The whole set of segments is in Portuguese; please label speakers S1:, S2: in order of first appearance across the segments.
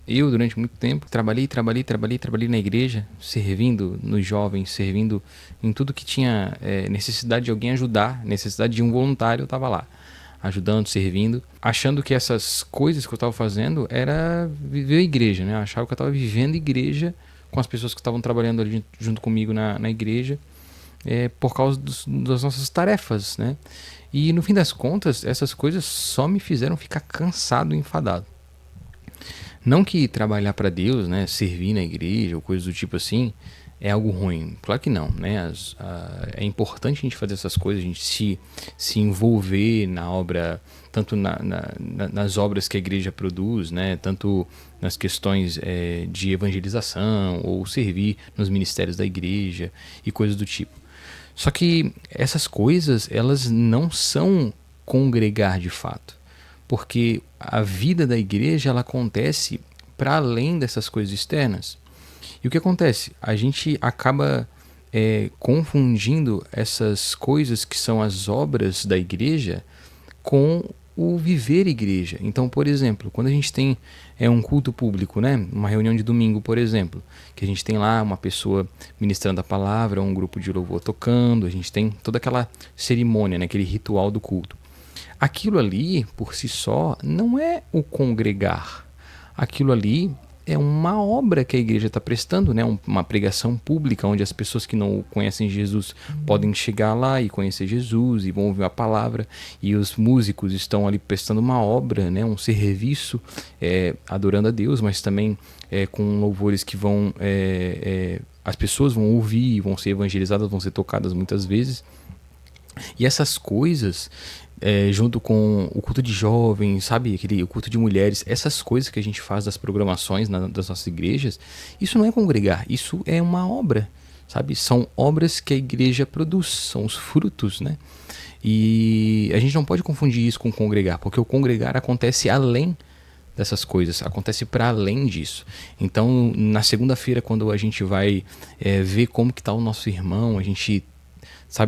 S1: eu durante muito tempo trabalhei na igreja, servindo nos jovens, servindo em tudo que tinha necessidade de alguém ajudar, necessidade de um voluntário, eu estava lá, ajudando, servindo, achando que essas coisas que eu estava fazendo era viver a igreja, né? Eu achava que eu estava vivendo igreja com as pessoas que estavam trabalhando ali junto comigo na igreja, por causa das nossas tarefas, né? E no fim das contas, essas coisas só me fizeram ficar cansado e enfadado. Não que trabalhar para Deus, né, servir na igreja ou coisas do tipo assim, é algo ruim. Claro que não, né? É importante a gente fazer essas coisas, a gente se envolver na obra, tanto nas obras que a igreja produz, né? Tanto nas questões de evangelização ou servir nos ministérios da igreja e coisas do tipo. Só que essas coisas, elas não são congregar de fato, porque a vida da igreja ela acontece para além dessas coisas externas. E o que acontece? A gente acaba confundindo essas coisas que são as obras da igreja com o viver igreja. Então, por exemplo, quando a gente tem um culto público, né? Uma reunião de domingo, por exemplo, que a gente tem lá uma pessoa ministrando a palavra, um grupo de louvor tocando, a gente tem toda aquela cerimônia, né? Aquele ritual do culto. Aquilo ali, por si só, não é o congregar. Aquilo ali é uma obra que a igreja está prestando, né? Uma pregação pública onde as pessoas que não conhecem Jesus podem chegar lá e conhecer Jesus e vão ouvir a palavra, e os músicos estão ali prestando uma obra, né? Um serviço, adorando a Deus, mas também com louvores que vão as pessoas vão ouvir, vão ser evangelizadas, vão ser tocadas muitas vezes. E essas coisas, junto com o culto de jovens, sabe, o culto de mulheres, essas coisas que a gente faz das programações das nossas igrejas, isso não é congregar, isso é uma obra, sabe? São obras que a igreja produz, são os frutos, né? E a gente não pode confundir isso com congregar, porque o congregar acontece além dessas coisas, acontece para além disso. Então, na segunda-feira, quando a gente vai ver como que está o nosso irmão, a gente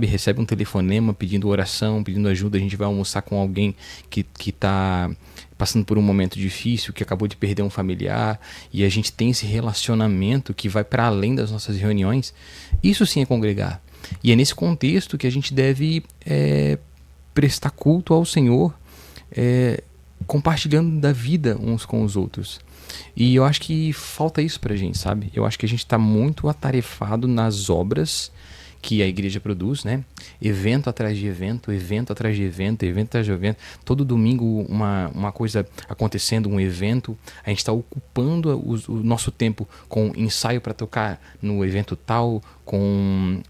S1: recebe um telefonema pedindo oração, pedindo ajuda, a gente vai almoçar com alguém que está passando por um momento difícil, que acabou de perder um familiar, e a gente tem esse relacionamento que vai para além das nossas reuniões, isso sim é congregar. E é nesse contexto que a gente deve prestar culto ao Senhor, compartilhando da vida uns com os outros. E eu acho que falta isso pra gente, sabe? Eu acho que a gente está muito atarefado nas obras que a igreja produz, né? Evento atrás de evento, evento atrás de evento, evento atrás de evento. Todo domingo uma coisa acontecendo, um evento. A gente está ocupando o nosso tempo com ensaio para tocar no evento tal, com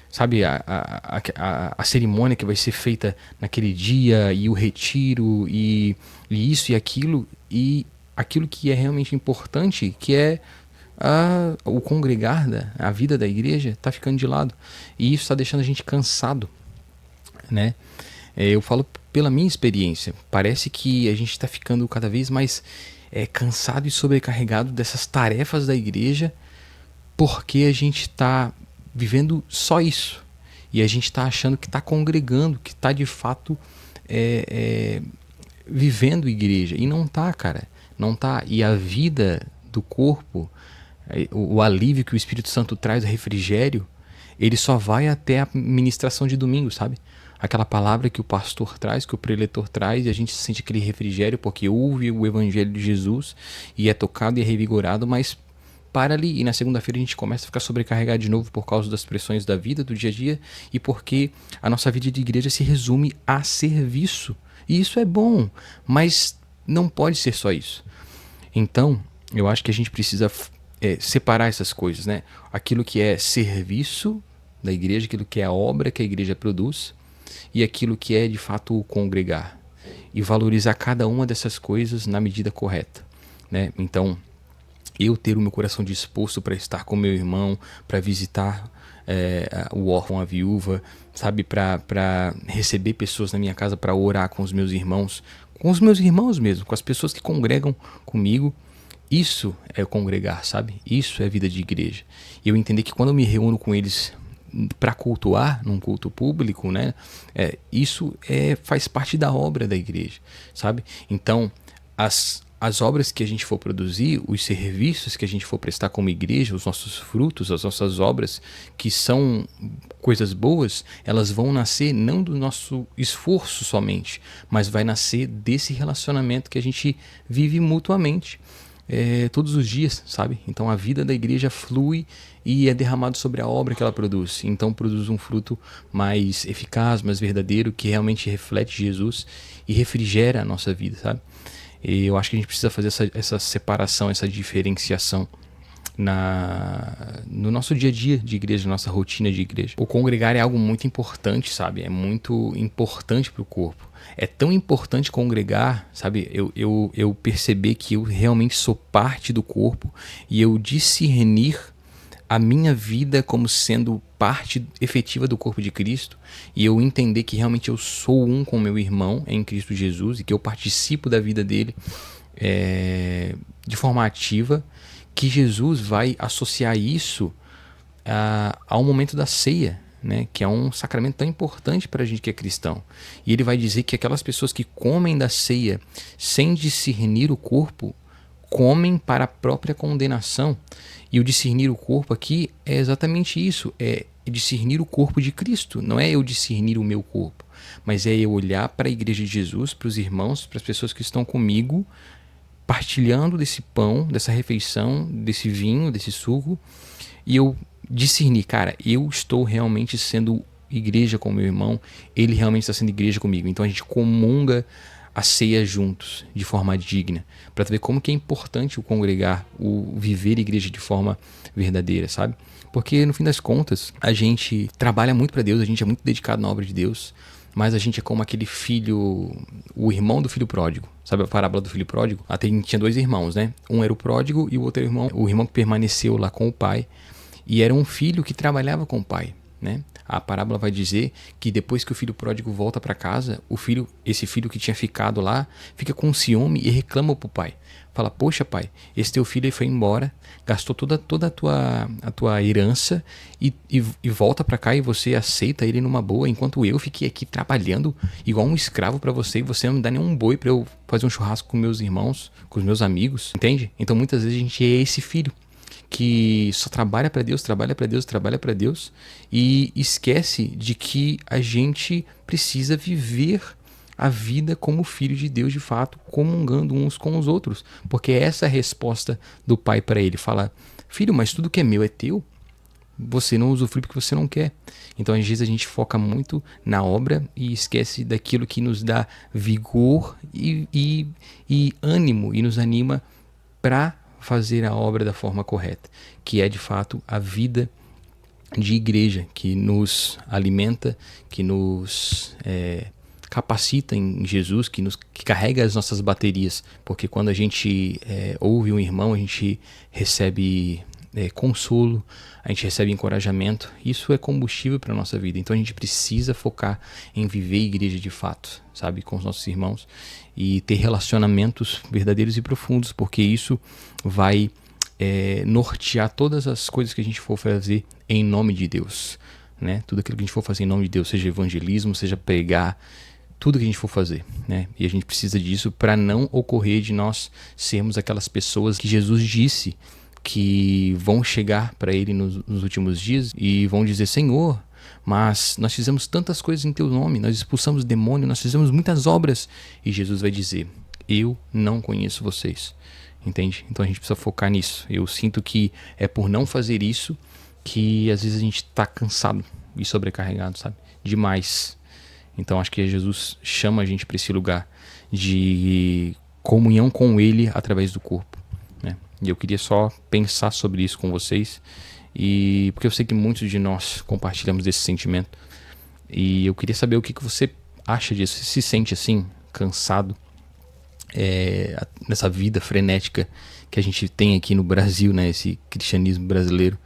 S1: sabe, a cerimônia que vai ser feita naquele dia, e o retiro, e isso e aquilo. E aquilo que é realmente importante, que é o congregar, a vida da igreja, está ficando de lado. E isso está deixando a gente cansado, né? Eu falo pela minha experiência. Parece que a gente está ficando cada vez mais cansado e sobrecarregado dessas tarefas da igreja, porque a gente está vivendo só isso. E a gente está achando que está congregando, que está de fato vivendo igreja. E não está, cara. Não está. E a vida do corpo, o alívio que o Espírito Santo traz, o refrigério, ele só vai até a ministração de domingo, sabe? Aquela palavra que o pastor traz, que o preletor traz, e a gente sente aquele refrigério porque ouve o evangelho de Jesus e é tocado e é revigorado, mas para ali. E na segunda-feira a gente começa a ficar sobrecarregado de novo por causa das pressões da vida, do dia a dia, e porque a nossa vida de igreja se resume a serviço. E isso é bom, mas não pode ser só isso. Então, eu acho que a gente precisa separar essas coisas, né? Aquilo que é serviço da igreja, aquilo que é a obra que a igreja produz, e aquilo que é de fato o congregar, e valorizar cada uma dessas coisas na medida correta, né? Então, eu ter o meu coração disposto para estar com meu irmão, para visitar o órfão, a viúva, sabe, para receber pessoas na minha casa, para orar com os meus irmãos mesmo, com as pessoas que congregam comigo. Isso é congregar, sabe? Isso é vida de igreja. E eu entender que quando eu me reúno com eles para cultuar, num culto público, né? Isso faz parte da obra da igreja, sabe? Então, as obras que a gente for produzir, os serviços que a gente for prestar como igreja, os nossos frutos, as nossas obras, que são coisas boas, elas vão nascer não do nosso esforço somente, mas vai nascer desse relacionamento que a gente vive mutuamente todos os dias, sabe? Então a vida da igreja flui e é derramado sobre a obra que ela produz. Então produz um fruto mais eficaz, mais verdadeiro, que realmente reflete Jesus e refrigera a nossa vida, sabe? E eu acho que a gente precisa fazer essa separação, essa diferenciação no nosso dia a dia de igreja, nossa rotina de igreja. O congregar é algo muito importante, sabe? É muito importante para o corpo. É tão importante congregar, sabe? Eu perceber que eu realmente sou parte do corpo e eu discernir a minha vida como sendo parte efetiva do corpo de Cristo e eu entender que realmente eu sou um com meu irmão em Cristo Jesus e que eu participo da vida dele de forma ativa, que Jesus vai associar isso ao momento da ceia, né, que é um sacramento tão importante para a gente que é cristão. E ele vai dizer que aquelas pessoas que comem da ceia sem discernir o corpo, comem para a própria condenação. E o discernir o corpo aqui é exatamente isso, é discernir o corpo de Cristo. Não é eu discernir o meu corpo, mas é eu olhar para a igreja de Jesus, para os irmãos, para as pessoas que estão comigo, partilhando desse pão, dessa refeição, desse vinho, desse suco, e eu discernir, cara, eu estou realmente sendo igreja com meu irmão, ele realmente está sendo igreja comigo. Então a gente comunga a ceia juntos, de forma digna, para ver como que é importante o congregar, o viver igreja de forma verdadeira, sabe? Porque no fim das contas, a gente trabalha muito para Deus, a gente é muito dedicado na obra de Deus, mas a gente é como aquele filho, o irmão do filho pródigo. Sabe a parábola do filho pródigo? Até tinha dois irmãos, né? Um era o pródigo e o outro era o irmão que permaneceu lá com o pai. E era um filho que trabalhava com o pai, né? A parábola vai dizer que depois que o filho pródigo volta para casa, esse filho que tinha ficado lá, fica com ciúme e reclama pro pai. Fala, poxa pai, esse teu filho foi embora, gastou toda a tua herança e volta para cá e você aceita ele numa boa, enquanto eu fiquei aqui trabalhando igual um escravo para você e você não me dá nenhum boi para eu fazer um churrasco com meus irmãos, com os meus amigos, entende? Então muitas vezes a gente é esse filho que só trabalha para Deus, trabalha para Deus, trabalha para Deus e esquece de que a gente precisa viver a vida como filho de Deus de fato, comungando uns com os outros, porque essa é a resposta do pai para ele, fala, filho, mas tudo que é meu é teu, você não usufrui porque você não quer. Então às vezes a gente foca muito na obra e esquece daquilo que nos dá vigor e ânimo e nos anima para fazer a obra da forma correta, que é de fato a vida de igreja, que nos alimenta, que nos capacita em Jesus, que carrega as nossas baterias, porque quando a gente ouve um irmão, a gente recebe consolo, a gente recebe encorajamento, isso é combustível para a nossa vida. Então a gente precisa focar em viver igreja de fato, sabe, com os nossos irmãos e ter relacionamentos verdadeiros e profundos, porque isso vai nortear todas as coisas que a gente for fazer em nome de Deus, né? Tudo aquilo que a gente for fazer em nome de Deus, seja evangelismo, seja pregar, tudo que a gente for fazer, né? E a gente precisa disso para não ocorrer de nós sermos aquelas pessoas que Jesus disse que vão chegar para ele nos últimos dias e vão dizer, Senhor, mas nós fizemos tantas coisas em teu nome, nós expulsamos demônio, nós fizemos muitas obras. E Jesus vai dizer, eu não conheço vocês. Entende? Então a gente precisa focar nisso. Eu sinto que é por não fazer isso que às vezes a gente está cansado e sobrecarregado, sabe? Demais. Então acho que Jesus chama a gente para esse lugar de comunhão com Ele através do corpo, né? E eu queria só pensar sobre isso com vocês, e porque eu sei que muitos de nós compartilhamos desse sentimento, e eu queria saber o que você acha disso. Você se sente assim, cansado nessa vida frenética que a gente tem aqui no Brasil, né? Esse cristianismo brasileiro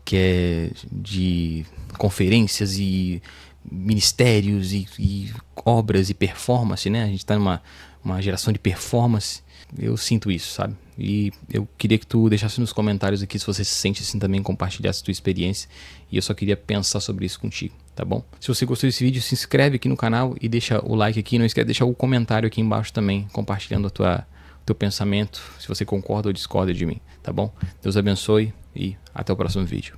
S1: que é de conferências e ministérios e obras e performance, né? A gente está numa geração de performance. Eu sinto isso, sabe? E eu queria que tu deixasse nos comentários aqui se você se sente assim também, compartilhasse a tua experiência. E eu só queria pensar sobre isso contigo, tá bom? Se você gostou desse vídeo, se inscreve aqui no canal e deixa o like aqui. Não esquece de deixar o comentário aqui embaixo também, compartilhando a teu pensamento, se você concorda ou discorda de mim, tá bom? Deus abençoe e até o próximo vídeo.